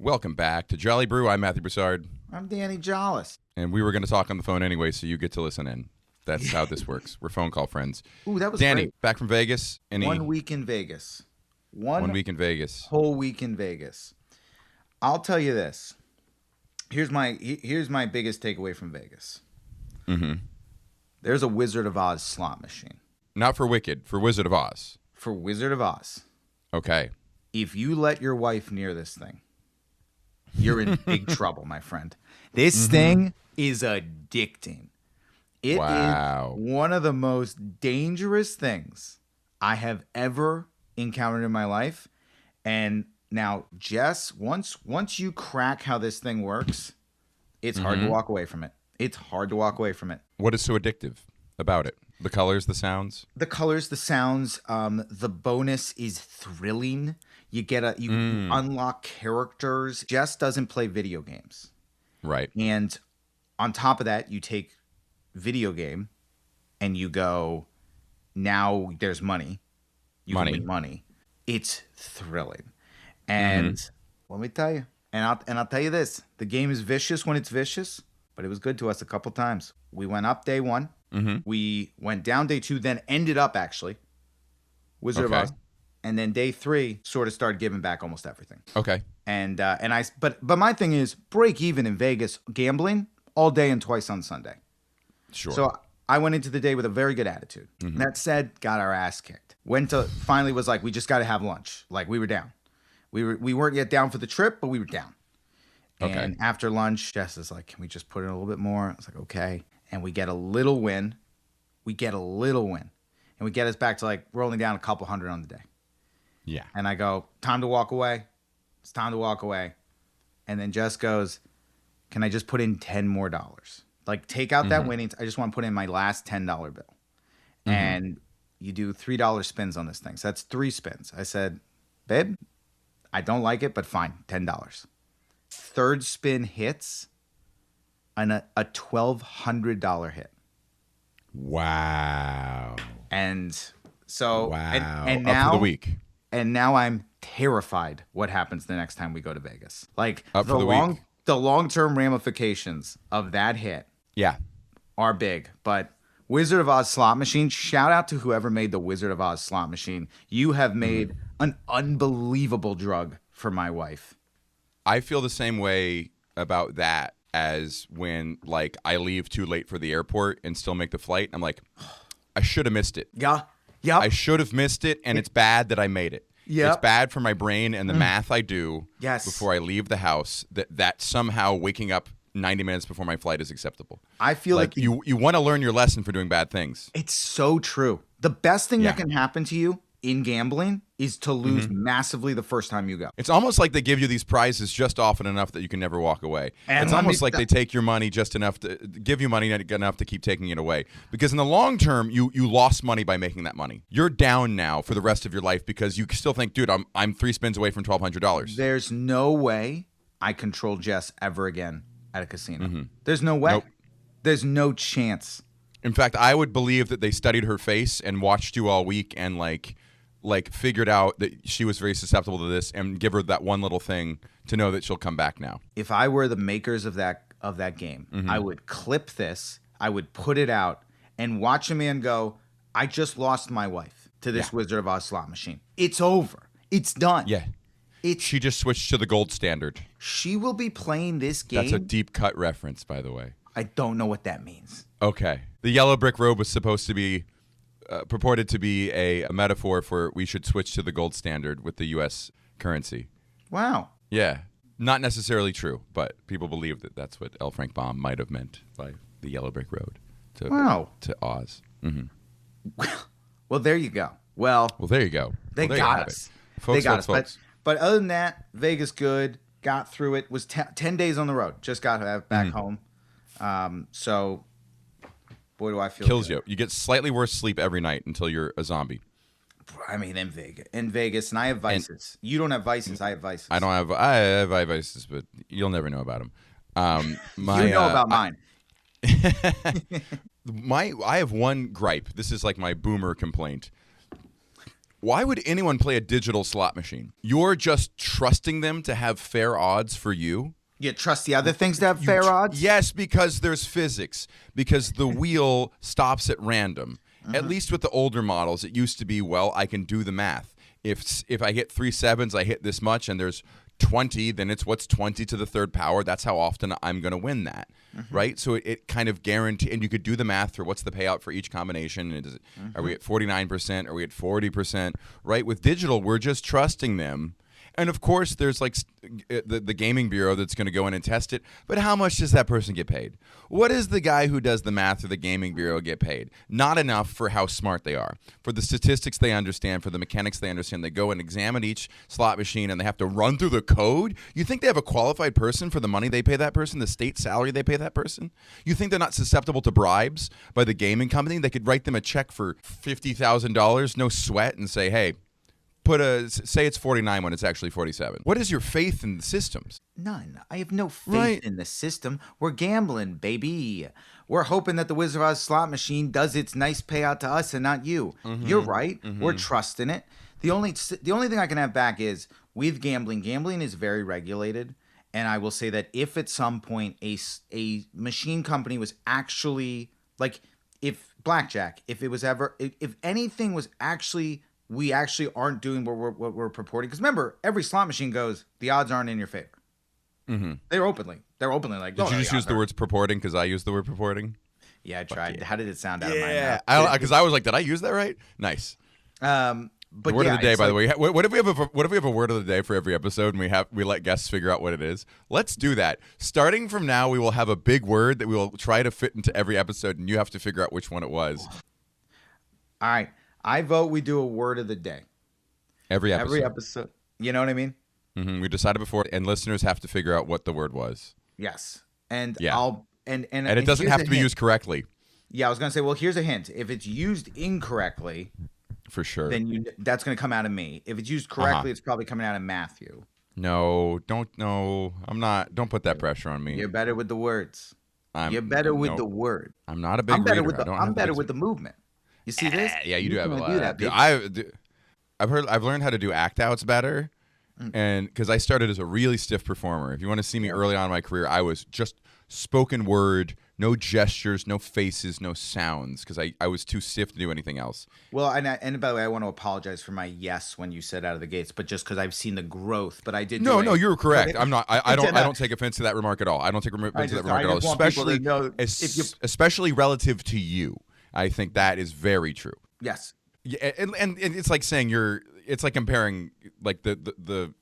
Welcome back to Jolly Brew. I'm Matthew Broussard. I'm Danny Jollis. And we were going to talk on the phone anyway, so you get to listen in. That's how this works. We're phone call friends. Ooh, that was Danny, great. back from Vegas. 1 week in Vegas. One week in Vegas. Whole week in Vegas. I'll tell you this. Here's my biggest takeaway from Vegas. Mm-hmm. There's a Wizard of Oz slot machine. Not for Wicked, for Wizard of Oz. For Wizard of Oz. Okay. If you let your wife near this thing, you're in big trouble, my friend. This thing is addicting. It is one of the most dangerous things I have ever encountered in my life. And now, Jess, once you crack how this thing works, it's hard to walk away from it. It's hard to walk away from it. What is so addictive about it? The colors, the sounds? The colors, the sounds. The bonus is thrilling. You unlock characters. Jess doesn't play video games. Right. And on top of that, you take video game and you go, now there's money. You can win money. It's thrilling. And let me tell you, and I'll tell you this, the game is vicious when it's vicious, but it was good to us a couple times. We went up day one. We went down day two, then ended up actually Wizard of Oz. And then day three sort of started giving back almost everything. Okay. But my thing is break even in Vegas gambling all day and twice on Sunday. Sure. So I went into the day with a very good attitude. That said, got our ass kicked. Finally was like, we just got to have lunch. Like we were down. We weren't yet down for the trip, but we were down. And after lunch, Jess is like, can we just put in a little bit more? I was like, okay. And we get a little win. And we get us back to like rolling down a couple hundred on the day. Yeah. And I go, time to walk away. It's time to walk away. And then Jess goes, can I just put in $10 more? Like take out that winnings. I just want to put in my last $10 bill. And you do $3 spins on this thing. So that's 3 spins. I said, babe, I don't like it, but fine, $10. Third spin hits and a $1,200 hit. Wow. And so and now up for the week. And now I'm terrified what happens the next time we go to Vegas. Like the long-term ramifications of that hit are big. But Wizard of Oz slot machine, shout out to whoever made the Wizard of Oz slot machine. You have made an unbelievable drug for my wife. I feel the same way about that as when like I leave too late for the airport and still make the flight. I'm like, I should have missed it. Yeah. I should have missed it, and it's bad that I made it. Yeah. It's bad for my brain and the math I do before I leave the house that somehow waking up 90 minutes before my flight is acceptable. I feel like you want to learn your lesson for doing bad things. It's so true. The best thing that can happen to you in gambling is to lose massively the first time you go. It's almost like they give you these prizes just often enough that you can never walk away. And it's almost like they take your money just enough to give you money enough to keep taking it away. Because in the long term, you lost money by making that money. You're down now for the rest of your life because you still think, dude, I'm 3 spins away from $1,200. There's no way I control Jess ever again at a casino. There's no way. Nope. There's no chance. In fact, I would believe that they studied her face and watched you all week and like figured out that she was very susceptible to this and give her that one little thing to know that she'll come back now. If I were the makers of that game, I would clip this, I would put it out and watch a man go, I just lost my wife to this Wizard of Oz slot machine. It's over. It's done. Yeah. She just switched to the gold standard. She will be playing this game. That's a deep cut reference, by the way. I don't know what that means. Okay. The yellow brick road was supposed to be purported to be a metaphor for we should switch to the gold standard with the U.S. currency. Wow. Yeah. Not necessarily true, but people believe that that's what L. Frank Baum might have meant by the yellow brick road to Oz. Well, there you go. Well, there you go. They got us. Folks, folks. But other than that, Vegas good. Got through it. Was 10 days on the road. Just got back home. So... boy, do I feel kills good. You. You get slightly worse sleep every night until you're a zombie. I mean, in Vegas, and I have vices. You don't have vices. I have vices. I have vices, but you'll never know about them. You know about mine. I have one gripe. This is like my boomer complaint. Why would anyone play a digital slot machine? You're just trusting them to have fair odds for you? You trust the other things to have fair odds? Yes, because there's physics. Because the wheel stops at random. At least with the older models, it used to be, well, I can do the math. If I hit 3 sevens, I hit this much, and there's 20, then it's what's 20 to the third power. That's how often I'm going to win that, right? So it kind of guarantees, and you could do the math for what's the payout for each combination. And are we at 49%? Are we at 40%? Right? With digital, we're just trusting them. And of course, there's like the gaming bureau that's going to go in and test it. But how much does that person get paid? What does the guy who does the math for the gaming bureau get paid? Not enough for how smart they are. For the statistics they understand, for the mechanics they understand. They go and examine each slot machine and they have to run through the code. You think they have a qualified person for the money they pay that person, the state salary they pay that person? You think they're not susceptible to bribes by the gaming company? They could write them a check for $50,000, no sweat, and say, hey, say it's 49 when it's actually 47. What is your faith in the systems? None. I have no faith in the system. We're gambling, baby. We're hoping that the Wizard of Oz slot machine does its nice payout to us and not you. You're right. We're trusting it. The only thing I can have back is with gambling is very regulated. And I will say that if at some point a machine company was actually, like, if blackjack, if anything was actually, we actually aren't doing what we're purporting. Because remember, every slot machine goes, the odds aren't in your favor. They're openly like. Did you just use the words purporting because I used the word purporting? Yeah, I tried. Yeah. How did it sound out of my mouth? Yeah, because I was like, did I use that right? Nice. But word of the day, by the way. What if we have a word of the day for every episode, and we let guests figure out what it is? Let's do that. Starting from now, we will have a big word that we will try to fit into every episode, and you have to figure out which one it was. All right. I vote we do a word of the day. Every episode. Every episode. You know what I mean? We decided before, and listeners have to figure out what the word was. Yes. And and it doesn't have to be used correctly. Yeah, I was gonna say, well, here's a hint. If it's used incorrectly, for sure, then that's gonna come out of me. If it's used correctly, it's probably coming out of Matthew. No, I'm not. Don't put that pressure on me. You're better with the words. You're better with the word. I'm not a big reader. I'm better with the movement. You see this? Yeah, you do have a lot. I've learned how to do act outs better, and because I started as a really stiff performer. If you want to see me early on in my career, I was just spoken word, no gestures, no faces, no sounds, because I was too stiff to do anything else. Well, and by the way, I want to apologize for my yes when you said out of the gates, but just because I've seen the growth. But I did. No, you're correct. I'm not. I don't take offense to that remark at all. I don't take offense to that remark at all, especially relative to you. I think that is very true. Yes. Yeah, and it's like saying it's like comparing like the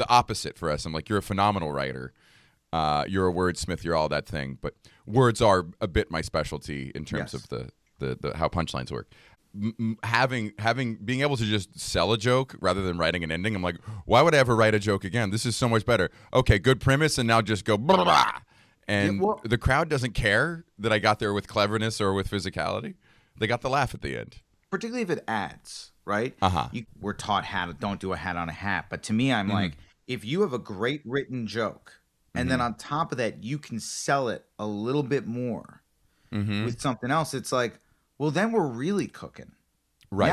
opposite for us. I'm like, you're a phenomenal writer. You're a wordsmith. You're all that thing. But words are a bit my specialty in terms of the how punchlines work. Being able to just sell a joke rather than writing an ending. I'm like, why would I ever write a joke again? This is so much better. Okay, good premise, and now just go blah, blah. And the crowd doesn't care that I got there with cleverness or with physicality. They got the laugh at the end. Particularly if it adds, right? We're taught don't do a hat on a hat. But to me, I'm like, if you have a great written joke, and then on top of that, you can sell it a little bit more with something else, it's like, well, then we're really cooking. Right.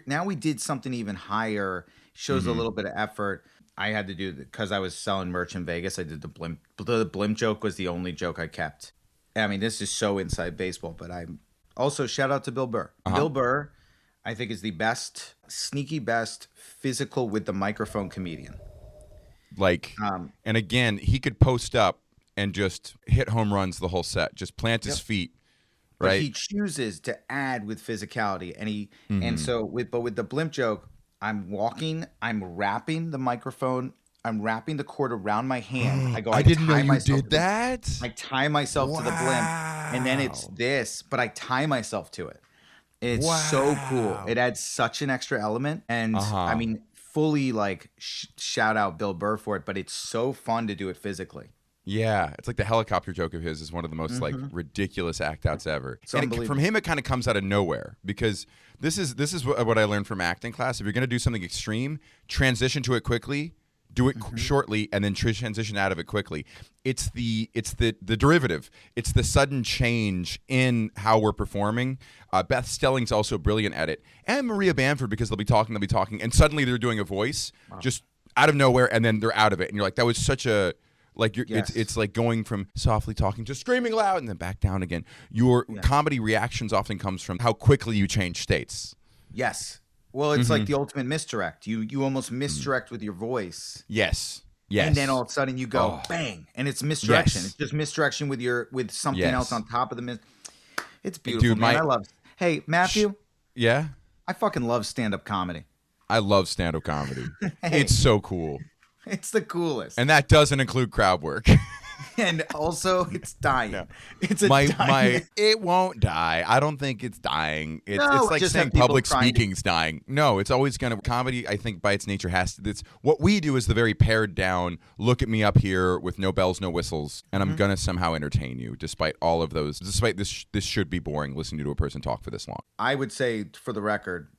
Now we did something even higher, shows a little bit of effort. I had to do because I was selling merch in Vegas. I did the blimp. The blimp joke was the only joke I kept. I mean, this is so inside baseball, but I'm also shout out to Bill Burr. Bill Burr, I think, is the best, sneaky best physical with the microphone comedian. Like, and again, he could post up and just hit home runs the whole set, just plant his feet. Right. But he chooses to add with physicality, and so with the blimp joke. I'm walking, I'm wrapping the microphone, I'm wrapping the cord around my hand. I didn't know you did that. I tie myself to the blimp, and then it's this, but I tie myself to it. It's so cool. It adds such an extra element, and I mean, fully like shout out Bill Burr for it, but it's so fun to do it physically. Yeah, it's like the helicopter joke of his is one of the most like ridiculous act outs ever. And from him, it kind of comes out of nowhere because this is what I learned from acting class. If you're going to do something extreme, transition to it quickly. do it shortly, and then transition out of it quickly. It's the derivative. It's the sudden change in how we're performing. Beth Stelling's also brilliant at it, and Maria Bamford, because they'll be talking, and suddenly they're doing a voice just out of nowhere, and then they're out of it, and you're like, that was such a it's like going from softly talking to screaming loud, and then back down again. Your comedy reactions often comes from how quickly you change states. Yes. Well, it's like the ultimate misdirect. You almost misdirect with your voice. Yes. And then all of a sudden you go bang, and it's misdirection. Yes. It's just misdirection with something else on top of the It's beautiful, dude, man. I love. Hey, Matthew. Yeah. I fucking love stand-up comedy. I love stand-up comedy. It's so cool. It's the coolest. And that doesn't include crowd work. And also, it's dying. No. It's it won't die. I don't think it's dying. It's like saying public speaking's dying. No, it's always going to. Comedy, I think, by its nature, has to. It's what we do is the very pared down. Look at me up here with no bells, no whistles, and I'm gonna somehow entertain you, despite all of those. Despite this should be boring listening to a person talk for this long. I would say, for the record,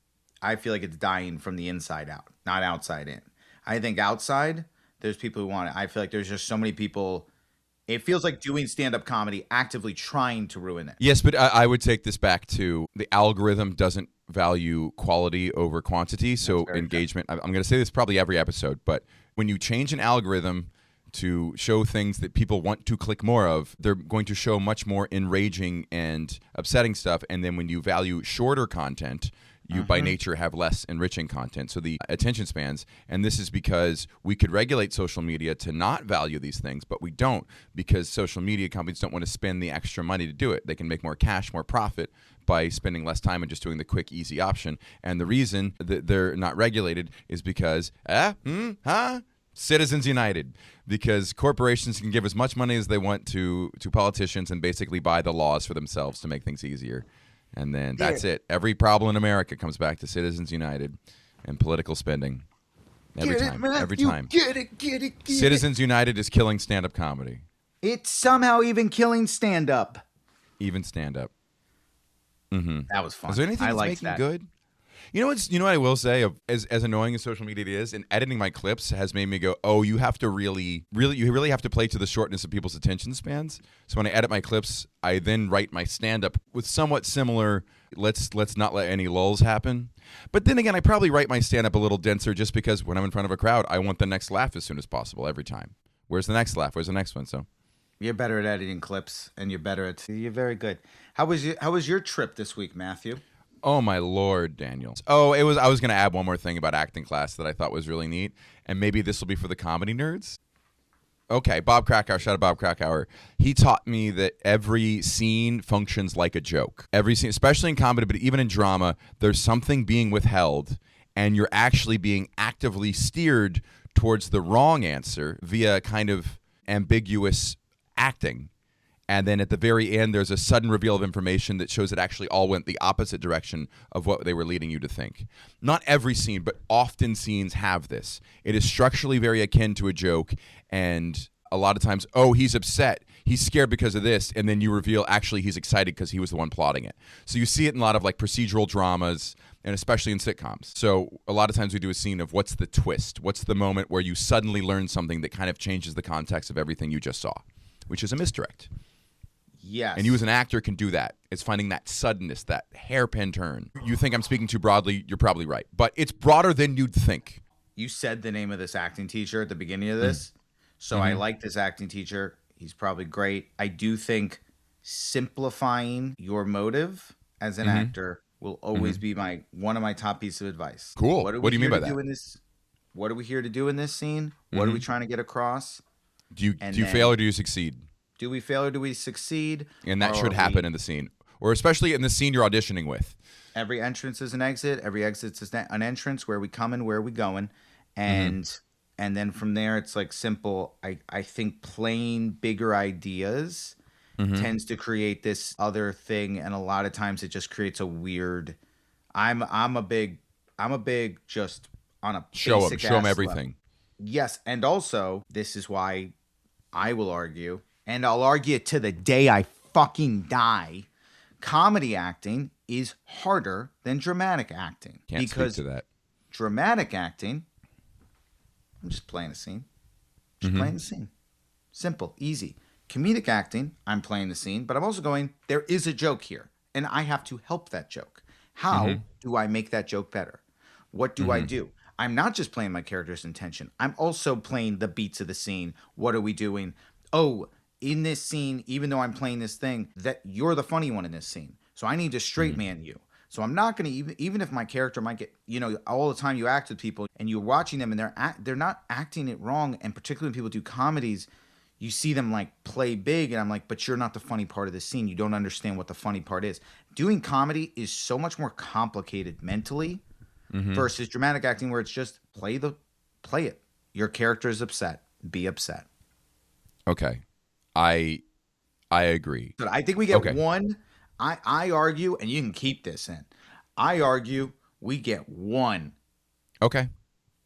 I feel like it's dying from the inside out, not outside in. I think outside, there's people who want it. I feel like there's just so many people. It feels like doing stand-up comedy, actively trying to ruin it. Yes, but I would take this back to the algorithm doesn't value quality over quantity. So engagement, I'm going to say this probably every episode, but when you change an algorithm to show things that people want to click more of, they're going to show much more enraging and upsetting stuff. And then when you value shorter content, you by nature have less enriching content. So the attention spans, and this is because we could regulate social media to not value these things, but we don't, because social media companies don't want to spend the extra money to do it. They can make more cash, more profit by spending less time and just doing the quick, easy option. And the reason that they're not regulated is because, Citizens United, because corporations can give as much money as they want to politicians and basically buy the laws for themselves to make things easier. And then that's it. Every problem in America comes back to Citizens United and political spending. Every time. Get it. Citizens United is killing stand-up comedy. It's somehow even killing stand-up. Even stand-up. That was fun. Is there anything that's making good? You know what I will say, as annoying as social media is, and editing my clips has made me go, oh, you have to you really have to play to the shortness of people's attention spans. So when I edit my clips, I then write my stand-up with somewhat similar, let's not let any lulls happen. But then again, I probably write my stand-up a little denser just because when I'm in front of a crowd, I want the next laugh as soon as possible every time. Where's the next laugh? Where's the next one? So you're better at editing clips, and you're very good. How was your trip this week, Matthew? Oh, my Lord, Daniel. I was going to add one more thing about acting class that I thought was really neat, and maybe this will be for the comedy nerds. Okay, Bob Krakauer, shout out Bob Krakauer. He taught me that every scene functions like a joke. Every scene, especially in comedy, but even in drama, there's something being withheld, and you're actually being actively steered towards the wrong answer via kind of ambiguous acting. And then at the very end, there's a sudden reveal of information that shows it actually all went the opposite direction of what they were leading you to think. Not every scene, but often scenes have this. It is structurally very akin to a joke, and a lot of times, oh, he's upset. He's scared because of this, and then you reveal actually he's excited because he was the one plotting it. So you see it in a lot of like procedural dramas, and especially in sitcoms. So a lot of times we do a scene of what's the twist? What's the moment where you suddenly learn something that kind of changes the context of everything you just saw, which is a misdirect. Yes. And you as an actor can do that. It's finding that suddenness, that hairpin turn. You think I'm speaking too broadly, you're probably right. But it's broader than you'd think. You said the name of this acting teacher at the beginning of this. So I like this acting teacher. He's probably great. I do think simplifying your motive as an actor will always be one of my top pieces of advice. Cool. What do you mean by that? What are we here to do in this scene? What are we trying to get across? Do you fail or do you succeed? Do we fail or do we succeed? And that should happen in the scene. Or especially in the scene you're auditioning with. Every entrance is an exit. Every exit is an entrance. Where we coming, where are we going? And then from there, it's like simple. I think playing bigger ideas tends to create this other thing. And a lot of times it just creates a weird... I'm a big just on a show them everything. Level. Yes. And also, this is why I will argue... And I'll argue it to the day I fucking die. Comedy acting is harder than dramatic acting. Can't speak to that. Dramatic acting, I'm just playing a scene. Just playing the scene. Simple, easy. Comedic acting, I'm playing the scene, but I'm also going, there is a joke here, and I have to help that joke. How do I make that joke better? What do I do? I'm not just playing my character's intention. I'm also playing the beats of the scene. What are we doing? Oh, in this scene, even though I'm playing this thing, that you're the funny one in this scene. So I need to straight man you. So I'm not going to, even if my character might get, all the time you act with people and you're watching them and they're not acting it wrong. And particularly when people do comedies, you see them like play big and I'm like, but you're not the funny part of the scene. You don't understand what the funny part is. Doing comedy is so much more complicated mentally versus dramatic acting where it's just play it. Your character is upset. Be upset. Okay. I agree. But I think we get one. I argue, and you can keep this in. I argue we get one. Okay.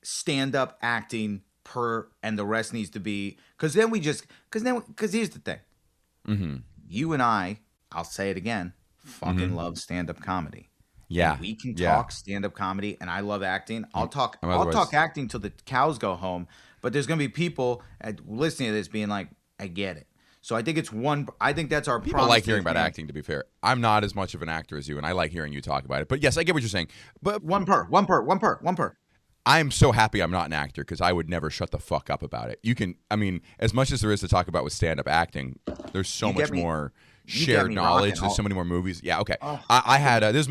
Stand-up acting per, and the rest needs to be because here's the thing. You and I'll say it again, fucking love stand-up comedy. Yeah, and we can talk stand-up comedy, and I love acting. I'll talk acting till the cows go home. But there's gonna be people listening to this being like, I get it. So I think it's one. I think that's our. People like hearing about acting. To be fair, I'm not as much of an actor as you, and I like hearing you talk about it. But yes, I get what you're saying. But one per. I'm so happy I'm not an actor because I would never shut the fuck up about it. As much as there is to talk about with stand-up acting, there's so much more shared knowledge. There's so many more movies. Yeah, okay. I had this is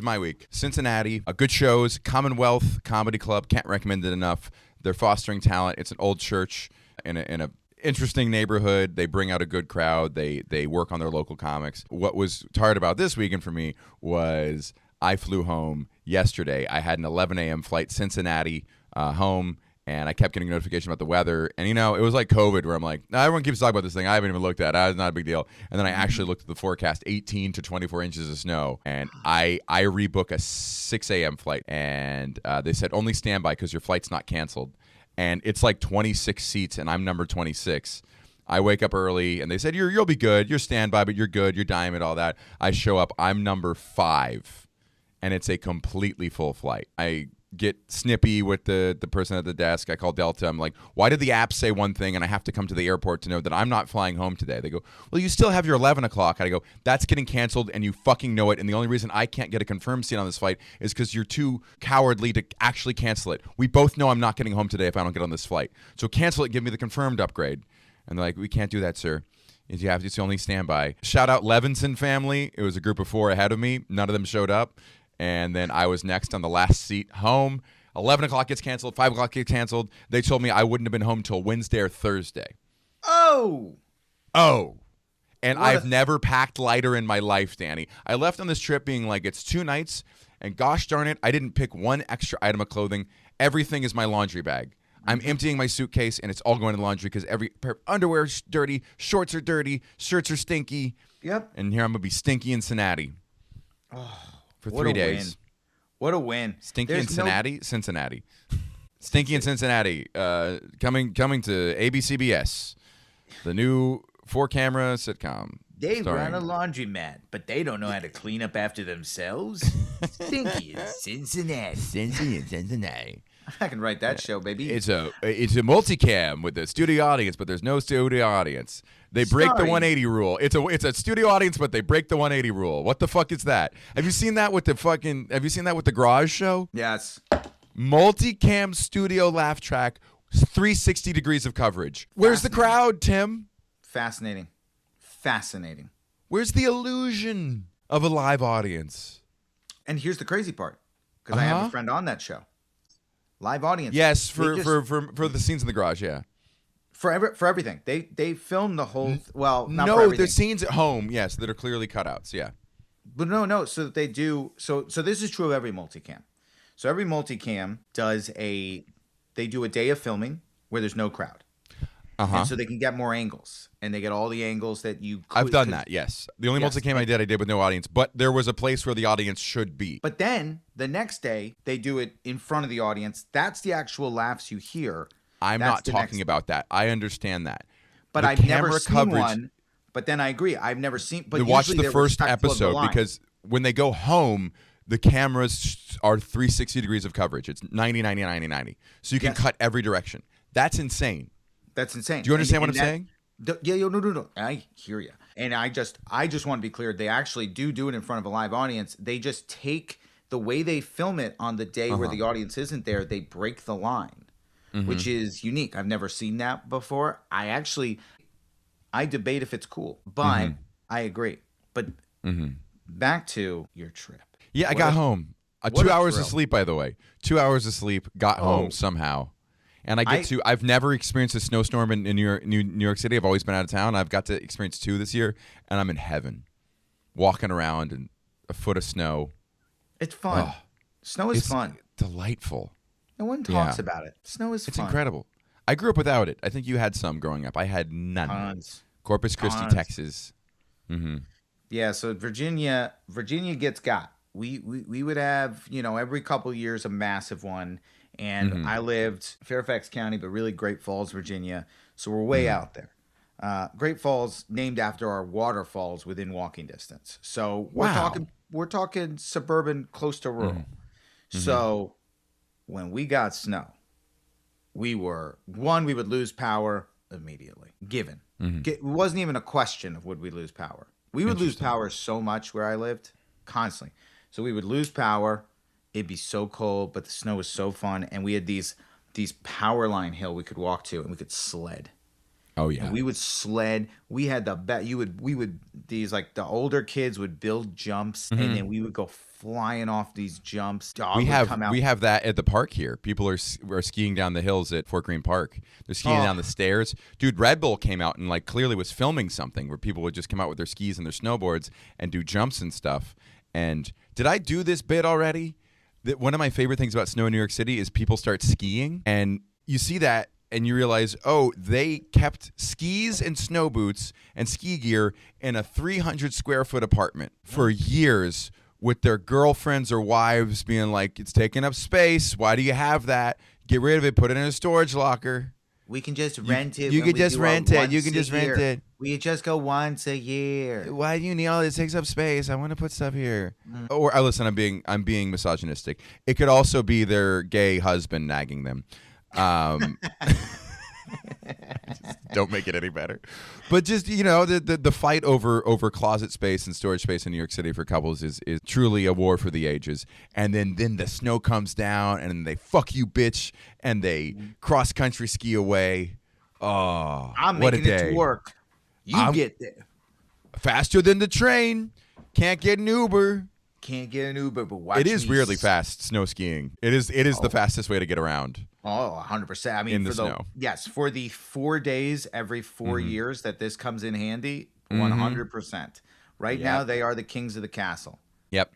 my week. Cincinnati, good shows. Commonwealth Comedy Club. Can't recommend it enough. They're fostering talent. It's an old church in a interesting neighborhood. They bring out a good crowd. They work on their local comics. What was hard about this weekend for me was I flew home yesterday. I had an 11 a.m. flight, Cincinnati home, and I kept getting a notification about the weather. And, it was like COVID where I'm like, everyone keeps talking about this thing. I haven't even looked at it. It's not a big deal. And then I actually looked at the forecast, 18 to 24 inches of snow. And I rebook a 6 a.m. flight. And they said, only standby because your flight's not canceled. And it's like 26 seats, and I'm number 26. I wake up early, and they said, you'll be good. You're standby, but you're good. You're diamond, all that. I show up. I'm number 5, and it's a completely full flight. I get snippy with the person at the desk. I call Delta. I'm like, why did the app say one thing, and I have to come to the airport to know that I'm not flying home today? They go, well, you still have your 11 o'clock. I go, that's getting canceled, and you fucking know it, and the only reason I can't get a confirmed seat on this flight is because you're too cowardly to actually cancel it. We both know I'm not getting home today if I don't get on this flight. So cancel it, give me the confirmed upgrade. And they're like, we can't do that, sir. You have to only standby. Shout out Levinson family. It was a group of 4 ahead of me. None of them showed up. And then I was next on the last seat home. 11 o'clock gets canceled. 5 o'clock gets canceled. They told me I wouldn't have been home till Wednesday or Thursday. Oh. And I've never packed lighter in my life, Danny. I left on this trip being like, it's 2 nights. And gosh darn it, I didn't pick one extra item of clothing. Everything is my laundry bag. I'm emptying my suitcase, and it's all going in the laundry because every pair of underwear is dirty, shorts are dirty, shirts are stinky. Yep. And here I'm going to be stinky in Cincinnati for 3 days. What a win. Stinky in Cincinnati? Cincinnati. Stinky in Cincinnati. Coming to ABCBS. The new 4-camera sitcom. They run a laundromat, but they don't know how to clean up after themselves. Stinky in Cincinnati. Stinky in Cincinnati. I can write that show, baby. It's a multicam with a studio audience, but there's no studio audience. They break the 180 rule. It's a studio audience, but they break the 180 rule. What the fuck is that? Have you seen that with the Garage show? Yes. Multicam studio laugh track, 360 degrees of coverage. Where's the crowd, Tim? Fascinating. Where's the illusion of a live audience? And here's the crazy part, because I have a friend on that show. Live audience. Yes, for the scenes in the garage, yeah. For everything. They film the whole not for everything. There's scenes at home, yes, that are clearly cutouts, yeah. But no, so they do so this is true of every multicam. So every multicam they do a day of filming where there's no crowd. And so they can get more angles, and they get all the angles that you could. I've done that, yes. The only multicam I did with no audience, but there was a place where the audience should be. But then the next day they do it in front of the audience. That's the actual laughs you hear. I'm not talking about that. I understand that. But I've never seen one. But then I agree. I've never seen. But watch the first episode because when they go home, the cameras are 360 degrees of coverage. It's 90, 90, 90, 90. So you can cut every direction. That's insane. That's insane. Do you understand what I'm saying? No. I hear you. And I just want to be clear. They actually do it in front of a live audience. They just take the way they film it on the day where the audience isn't there. They break the line, which is unique. I've never seen that before. I debate if it's cool, but I agree. But back to your trip. Yeah, I got home. 2 hours of sleep, by the way. 2 hours of sleep. Got home somehow. And I've never experienced a snowstorm in New York City. I've always been out of town. I've got to experience 2 this year, and I'm in heaven. Walking around in a foot of snow. It's fun. Snow is fun. Delightful. No one talks about it. Snow is fun. It's incredible. I grew up without it. I think you had some growing up. I had none. Tons. Corpus Christi, Texas. Yeah, so Virginia gets got. We would have, every couple of years a massive one. And I lived Fairfax County, but really Great Falls, Virginia. So we're way out there. Great Falls, named after our waterfalls within walking distance. So we're talking suburban, close to rural. So when we got snow, we would lose power immediately, given. It wasn't even a question of would we lose power. We would lose power so much where I lived, constantly. So we would lose power. It'd be so cold, but the snow was so fun, and we had these power line hill we could walk to, and we could sled. Oh yeah, and we would sled. We had the older kids would build jumps, and then we would go flying off these jumps. We have that at the park here. People are skiing down the hills at Fort Greene Park. They're skiing down the stairs. Dude, Red Bull came out and clearly was filming something where people would just come out with their skis and their snowboards and do jumps and stuff. And did I do this bit already? One of my favorite things about snow in New York City is people start skiing, and you see that and you realize, they kept skis and snow boots and ski gear in a 300 square foot apartment for years with their girlfriends or wives being like, it's taking up space. Why do you have that? Get rid of it. Put it in a storage locker. We can just rent it. You can just rent it. You can just rent it. We just go once a year. Why do you need all this? It takes up space. I want to put stuff here. Or listen, I'm being misogynistic. It could also be their gay husband nagging them. Don't make it any better. But just the fight over closet space and storage space in New York City for couples is truly a war for the ages. And then the snow comes down and they fuck you bitch and they cross country ski away. Oh, I'm what making a day. It to work. You get there faster than the train. Can't get an Uber. Can't get an Uber, but watch it is weirdly fast snow skiing. It is the fastest way to get around. Oh, 100%. I mean, in the snow. Yes, for the 4 days every 4 years that this comes in handy, 100%. Right now, they are the kings of the castle. Yep.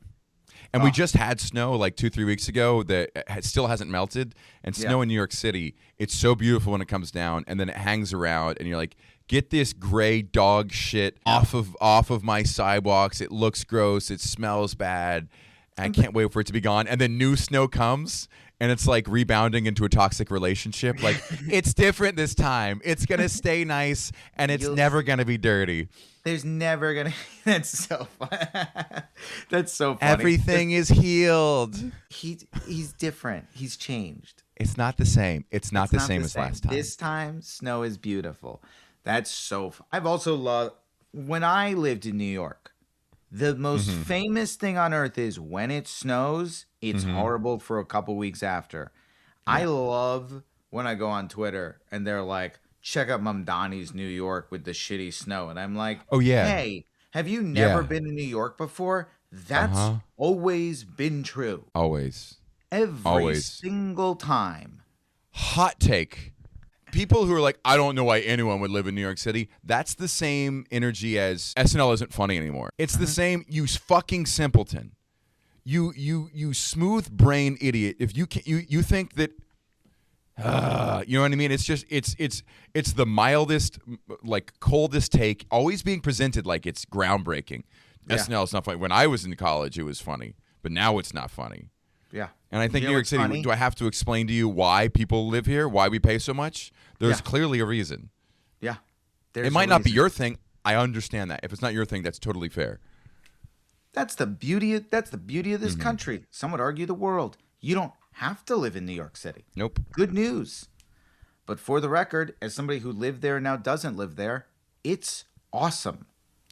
And we just had snow 2-3 weeks ago that still hasn't melted. And snow in New York City, it's so beautiful when it comes down, and then it hangs around, and you're like, get this gray dog shit off of my sidewalks. It looks gross. It smells bad. I can't wait for it to be gone. And then new snow comes, and it's like rebounding into a toxic relationship. It's different this time. It's going to stay nice, and it's never going to be dirty. There's never going to... That's so fun. That's so funny. Everything is healed. He's different. He's changed. It's not the same. It's not the same as last time. This time, snow is beautiful. That's so fun. I've also loved... When I lived in New York, the most famous thing on earth is when it snows, it's horrible for a couple weeks after. Yeah. I love when I go on Twitter and they're like, check out Mamdani's New York with the shitty snow. And I'm like, oh, yeah. Hey, have you never been to New York before? That's always been true. Always. Every single time. Hot take. People who are like, I don't know why anyone would live in New York City. That's the same energy as SNL isn't funny anymore. It's the same. You fucking simpleton. You smooth brain idiot. If you think that, you know what I mean? It's just it's the mildest, coldest take. Always being presented like it's groundbreaking. Yeah. SNL is not funny. When I was in college, it was funny, but now it's not funny. Yeah. And I think New York City, funny? Do I have to explain to you why people live here, why we pay so much? There's clearly a reason. Yeah. It might not be your thing. I understand that. If it's not your thing, that's totally fair. That's the beauty of this country. Some would argue the world. You don't have to live in New York City. Nope. Good news. But for the record, as somebody who lived there and now doesn't live there, it's awesome.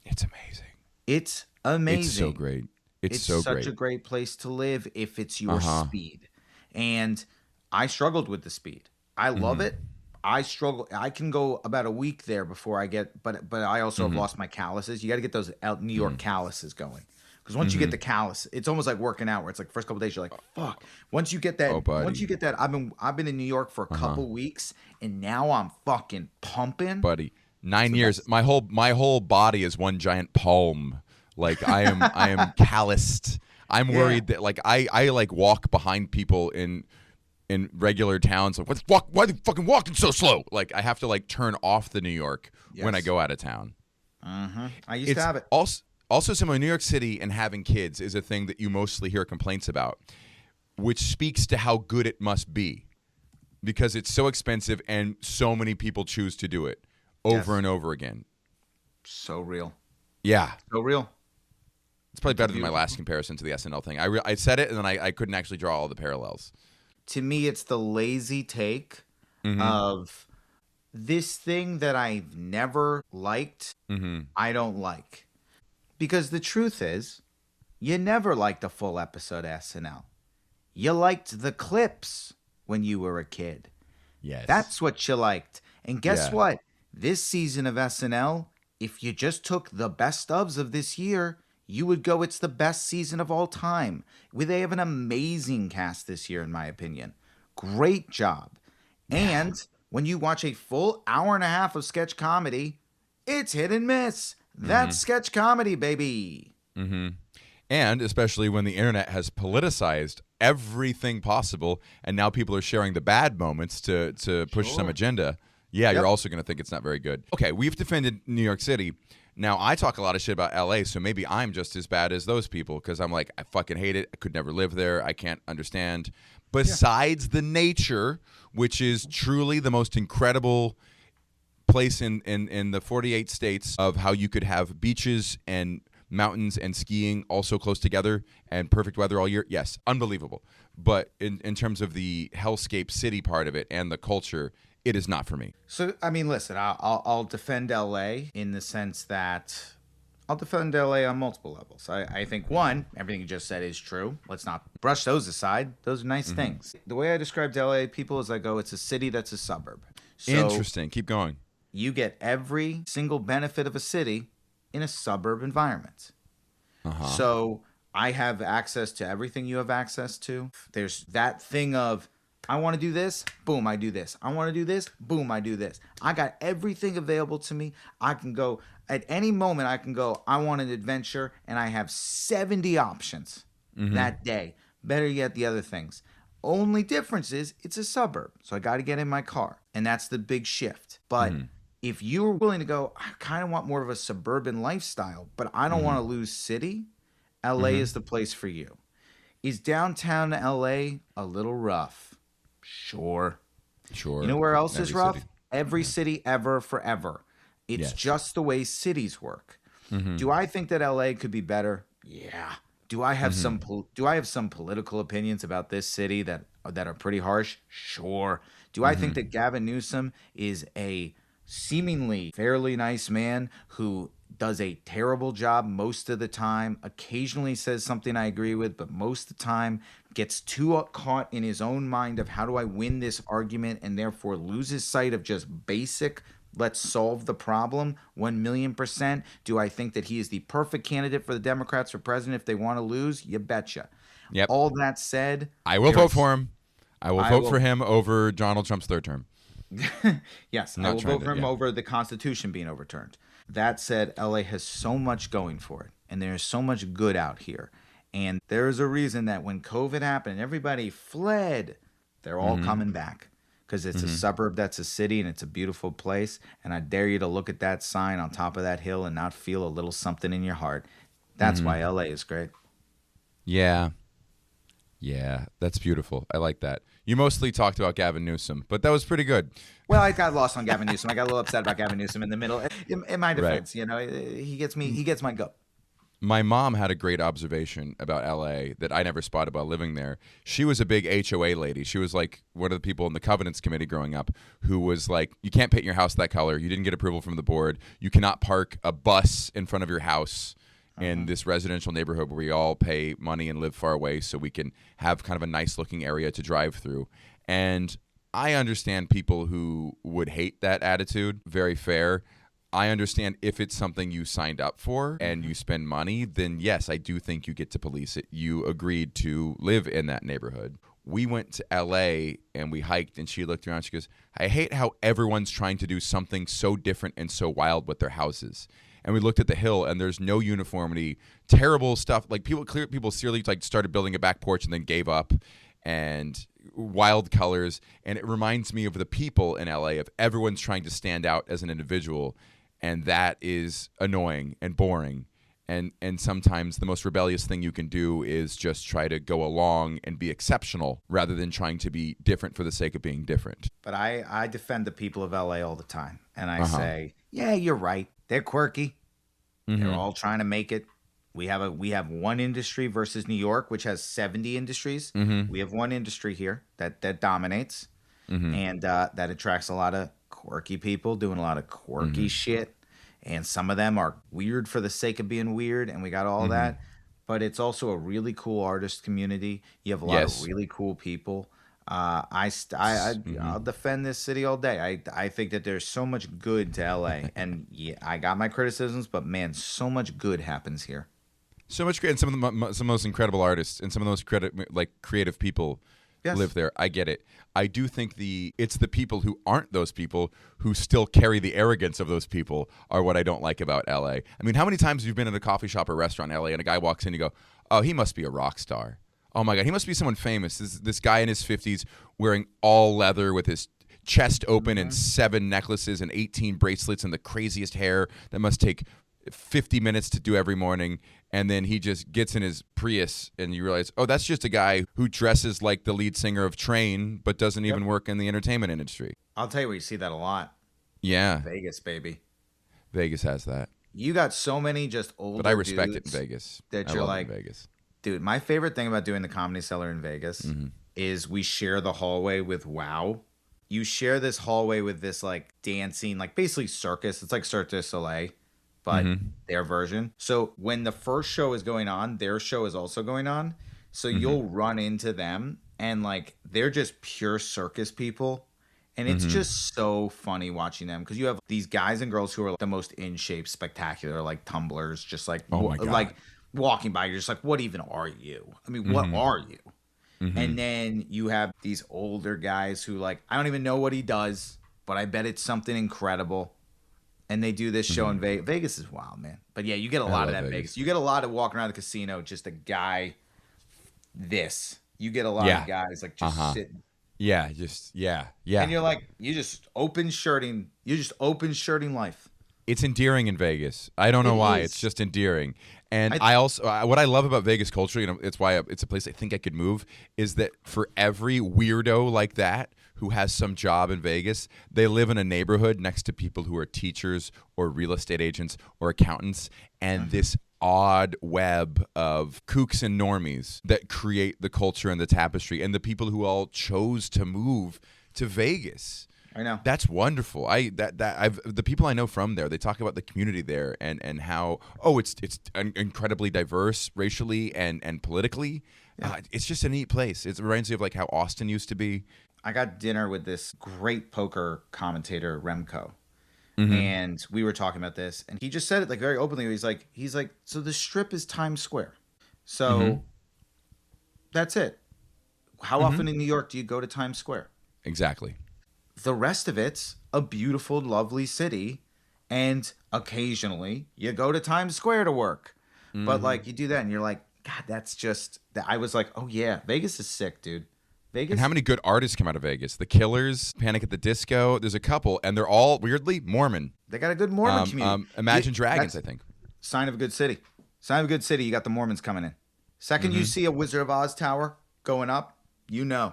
It's amazing. It's amazing. It's so great. It's so such great. a great place to live if it's your speed. And I struggled with the speed. I love it. I struggle. I can go about a week there before I get, but I also have lost my calluses. You got to get those New York calluses going. Because once you get the callus, it's almost like working out where it's like first couple of days you're like, fuck. Once you get that, I've been in New York for a couple weeks and now I'm fucking pumping. Buddy, 9 years. My whole body is one giant palm. Like I am calloused. I'm worried that like I like walk behind people in regular towns. Like, why are they fucking walking so slow? Like I have to like turn off the New York when I go out of town. I used to have it. Also, similar in New York City and having kids is a thing that you mostly hear complaints about, which speaks to how good it must be because it's so expensive and so many people choose to do it over and over again. So real. Yeah. So real. It's probably better than my last comparison to the SNL thing. I said it and then I couldn't actually draw all the parallels. To me, it's the lazy take of this thing that I've never liked, I don't like. Because the truth is, you never liked a full episode of SNL. You liked the clips when you were a kid. Yes. That's what you liked. And guess what? This season of SNL, if you just took the best ofs of this year, you would go, it's the best season of all time. They have an amazing cast this year, in my opinion. Great job. And when you watch a full hour and a half of sketch comedy, it's hit and miss. That's sketch comedy, baby. And especially when the internet has politicized everything possible, and now people are sharing the bad moments to push some agenda. Yeah, you're also going to think it's not very good. Okay, we've defended New York City. Now, I talk a lot of shit about LA, so maybe I'm just as bad as those people because I'm like, I fucking hate it. I could never live there. I can't understand. Besides the nature, which is truly the most incredible place in the 48 states of how you could have beaches and mountains and skiing all so close together and perfect weather all year. Yes, unbelievable. But in terms of the hellscape city part of it and the culture, it is not for me. So, I mean, listen, I'll defend LA in the sense that I'll defend LA on multiple levels. I think, one, everything you just said is true. Let's not brush those aside. Those are nice things. The way I described LA people is I go, it's a city that's a suburb. So interesting. Keep going. You get every single benefit of a city in a suburb environment. So I have access to everything you have access to. There's that thing of, I want to do this, boom, I do this. I want to do this, boom, I do this. I got everything available to me. I can go, at any moment I can go, I want an adventure, and I have 70 options that day. Better yet, the other things. Only difference is it's a suburb. So I got to get in my car, and that's the big shift. But if you're willing to go, I kind of want more of a suburban lifestyle, but I don't want to lose city, LA is the place for you. Is downtown LA a little rough? Sure. Sure. You know where else is rough? City. Every city ever, forever. It's just the way cities work. Do I think that LA could be better? Yeah. Do I have some political opinions about this city that are pretty harsh? Sure. Do I think that Gavin Newsom is a seemingly fairly nice man who does a terrible job most of the time, occasionally says something I agree with, but most of the time gets too caught in his own mind of how do I win this argument and therefore loses sight of just basic, let's solve the problem 1,000,000%. Do I think that he is the perfect candidate for the Democrats for president if they want to lose? You betcha. Yep. All that said, I will vote for him. I will vote for him over Donald Trump's third term. Yes, I will vote for him over the Constitution being overturned. That said, LA has so much going for it, and there's so much good out here. And there's a reason that when COVID happened and everybody fled, they're all coming back because it's a suburb that's a city and it's a beautiful place. And I dare you to look at that sign on top of that hill and not feel a little something in your heart. That's why LA is great. Yeah. Yeah, that's beautiful. I like that. You mostly talked about Gavin Newsom, but that was pretty good. Well, I got lost on Gavin Newsom. I got a little upset about Gavin Newsom in the middle. In my defense, you know, he gets my goat. My mom had a great observation about LA that I never spotted while living there. She was a big HOA lady. She was like one of the people in the Covenants Committee growing up who was like, you can't paint your house that color. You didn't get approval from the board. You cannot park a bus in front of your house in this residential neighborhood where we all pay money and live far away so we can have kind of a nice looking area to drive through. And I understand people who would hate that attitude. Very fair. I understand if it's something you signed up for and you spend money, then yes, I do think you get to police it. You agreed to live in that neighborhood. We went to LA and we hiked, and she looked around. She goes, I hate how everyone's trying to do something so different and so wild with their houses. And we looked at the hill, and there's no uniformity, terrible stuff. Like people seriously like started building a back porch and then gave up, and wild colors. And it reminds me of the people in LA, of everyone's trying to stand out as an individual. And that is annoying and boring. And sometimes the most rebellious thing you can do is just try to go along and be exceptional rather than trying to be different for the sake of being different. But I defend the people of LA all the time. And I say, yeah, you're right. They're quirky. They're all trying to make it. We have one industry versus New York, which has 70 industries. We have one industry here that dominates. And that attracts a lot of quirky people doing a lot of quirky shit, and some of them are weird for the sake of being weird, and we got all that. But it's also a really cool artist community. You have a lot of really cool people. I'll defend this city all day. I think that there's so much good to LA, and yeah, I got my criticisms, but man, so much good happens here. So much great, and some of the most incredible artists and some of the most creative people live there. I get it. I do think it's the people who aren't those people who still carry the arrogance of those people are what I don't like about LA. I mean, how many times have you been in a coffee shop or restaurant in LA and a guy walks in and you go, oh, he must be a rock star. Oh my God, he must be someone famous. This guy in his 50s wearing all leather with his chest open and 7 necklaces and 18 bracelets and the craziest hair that must take 50 minutes to do every morning, and then he just gets in his Prius and you realize, oh, that's just a guy who dresses like the lead singer of Train but doesn't even work in the entertainment industry. I'll tell you where you see that a lot. Yeah. Vegas, baby. Vegas has that. You got so many just older But I respect it in dudes Vegas. that I you're love like, it in Vegas. Dude, my favorite thing about doing the Comedy Cellar in Vegas is we share the hallway with WoW. You share this hallway with this like dancing, like basically circus. It's like Cirque du Soleil, but their version. So when the first show is going on, their show is also going on. So you'll run into them, and like they're just pure circus people. And it's just so funny watching them, because you have these guys and girls who are like the most in shape, spectacular, like tumblers, just like, oh my God, like walking by, you're just like, what even are you? I mean, what are you? And then you have these older guys who like, I don't even know what he does, but I bet it's something incredible. And they do this show in Vegas. Vegas is wild, man. But yeah, you get a lot of that in Vegas. You get a lot of walking around the casino, just a guy You get a lot of guys like just sitting. Yeah, yeah. And you're like, you just open shirting life. It's endearing in Vegas. I don't know why. It's just endearing. And I also, what I love about Vegas culture, it's why it's a place I think I could move, is that for every weirdo like that who has some job in Vegas, they live in a neighborhood next to people who are teachers or real estate agents or accountants, and this odd web of kooks and normies that create the culture and the tapestry, and the people who all chose to move to Vegas. I know. That's wonderful. The people I know from there, they talk about the community there and how it's incredibly diverse racially and politically. Yeah. It's just a neat place. It reminds me of like how Austin used to be. I got dinner with this great poker commentator, Remco. And we were talking about this, and he just said it like very openly. He's like, so the Strip is Times Square. So that's it. How often in New York do you go to Times Square? Exactly. The rest of it's a beautiful, lovely city, and occasionally you go to Times Square to work. But like you do that, and you're like, God, that's just. I was like, oh yeah, Vegas is sick, dude. Vegas. And how many good artists come out of Vegas? The Killers, Panic at the Disco. There's a couple, and they're all weirdly Mormon. They got a good Mormon community. Imagine Dragons, I think. Sign of a good city. Sign of a good city. You got the Mormons coming in. Second, you see a Wizard of Oz tower going up, you know.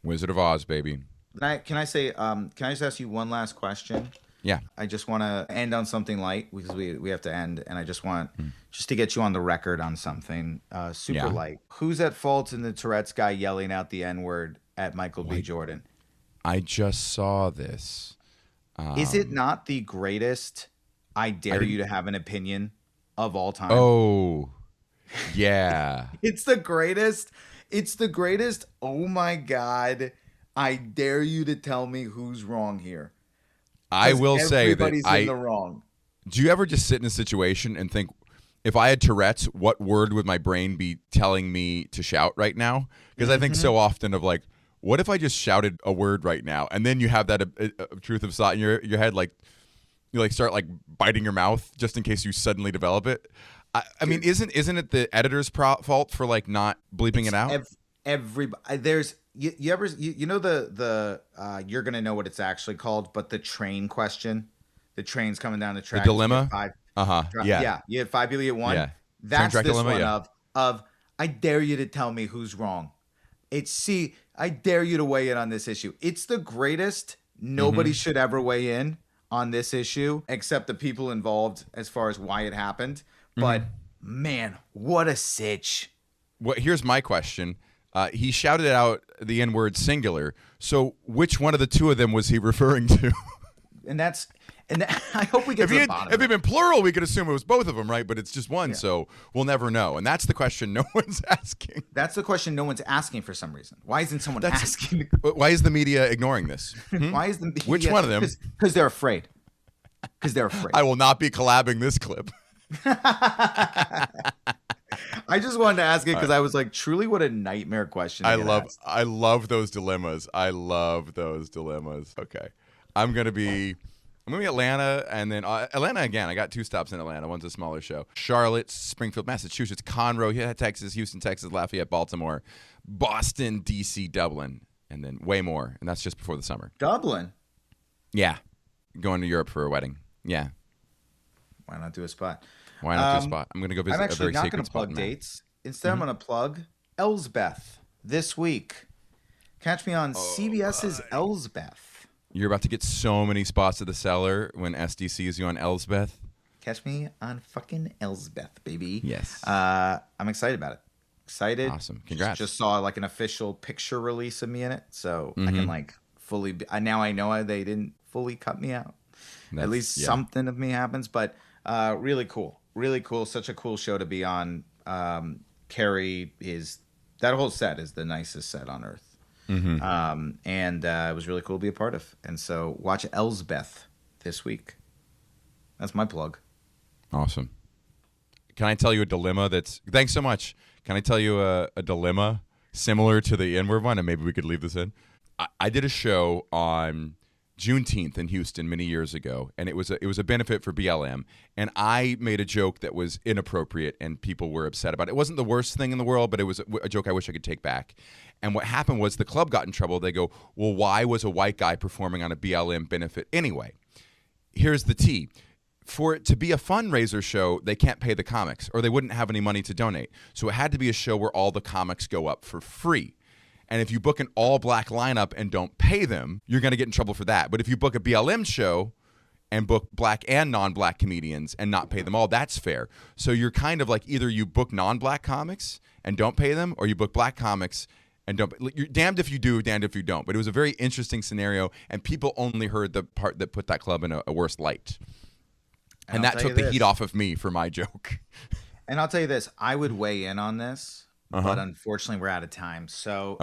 Wizard of Oz, baby. Can I just ask you one last question? Yeah. I just want to end on something light because we have to end, and I just want just to get you on the record on something super light. Who's at fault in the Tourette's guy yelling out the N-word at Michael B. Jordan? I just saw this. Is it not the greatest I dare you to have an opinion of all time? Oh, yeah. It's the greatest. It's the greatest. Oh my God. I dare you to tell me who's wrong here. I will say that everybody's in the wrong. Do you ever just sit in a situation and think, if I had Tourette's, what word would my brain be telling me to shout right now? Because I think so often of like, what if I just shouted a word right now? And then you have that truth of thought in your head, like you like start like biting your mouth just in case you suddenly develop it. I mean, isn't it the editor's fault for like not bleeping it out? Everybody, there's you ever you know the you're gonna know what it's actually called, but the train question, the train's coming down the track. The dilemma. Yeah. You had 5 people, you had 1. Yeah. That's this dilemma, one of I dare you to tell me who's wrong. I dare you to weigh in on this issue. It's the greatest. Nobody should ever weigh in on this issue except the people involved as far as why it happened. But man, what a sitch. Here's my question. He shouted out the N-word singular. So which one of the two of them was he referring to? And I hope we get to the bottom of it. If it had been plural, we could assume it was both of them, right? But it's just one, so we'll never know. And that's the question no one's asking. That's the question no one's asking for some reason. Why isn't someone asking? Why is the media ignoring this? Why is the media? Which one of them? Because they're afraid. I will not be collabing this clip. I just wanted to ask it because I was like, truly, what a nightmare question. I love those dilemmas. Okay, I'm gonna be Atlanta, and then Atlanta again. I got 2 stops in Atlanta. One's a smaller show. Charlotte, Springfield, Massachusetts, Conroe, Texas, Houston, Texas, Lafayette, Baltimore, Boston, DC, Dublin, and then way more. And that's just before the summer. Dublin. Yeah, going to Europe for a wedding. Yeah. Why not do a spot? I'm going to go visit a very sacred spot. I'm actually not going to plug dates. Instead, I'm going to plug Elsbeth this week. Catch me on CBS's Elsbeth. You're about to get so many spots at the cellar when SD sees you on Elsbeth. Catch me on fucking Elsbeth, baby. Yes. I'm excited about it. Excited. Awesome. Congrats. Just saw like an official picture release of me in it, so I can like fully. Now I know they didn't fully cut me out. At least something of me happens, but really cool. Really cool. Such a cool show to be on. Carrie that whole set is the nicest set on earth. And it was really cool to be a part of. And so watch Elsbeth this week. That's my plug. Awesome. Can I tell you a dilemma thanks so much. Can I tell you a dilemma similar to the N-word one? And maybe we could leave this in. I did a show on Juneteenth in Houston many years ago, and it was a benefit for BLM, and I made a joke that was inappropriate and people were upset about it. It wasn't the worst thing in the world, but it was a joke I wish I could take back. And what happened was the club got in trouble. They go, well, why was a white guy performing on a BLM benefit anyway? Here's the tea. For it to be a fundraiser show, they can't pay the comics, or they wouldn't have any money to donate. So it had to be a show where all the comics go up for free. And if you book an all-black lineup and don't pay them, you're going to get in trouble for that. But if you book a BLM show and book black and non-black comedians and not pay them all, that's fair. So you're kind of like either you book non-black comics and don't pay them, or you book black comics and don't. You're damned if you do, damned if you don't. But it was a very interesting scenario, and people only heard the part that put that club in a worse light. And that took the heat off of me for my joke. And I'll tell you this, I would weigh in on this. But unfortunately, we're out of time. So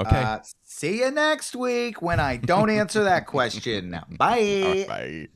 see you next week when I don't answer that question. Bye. Bye.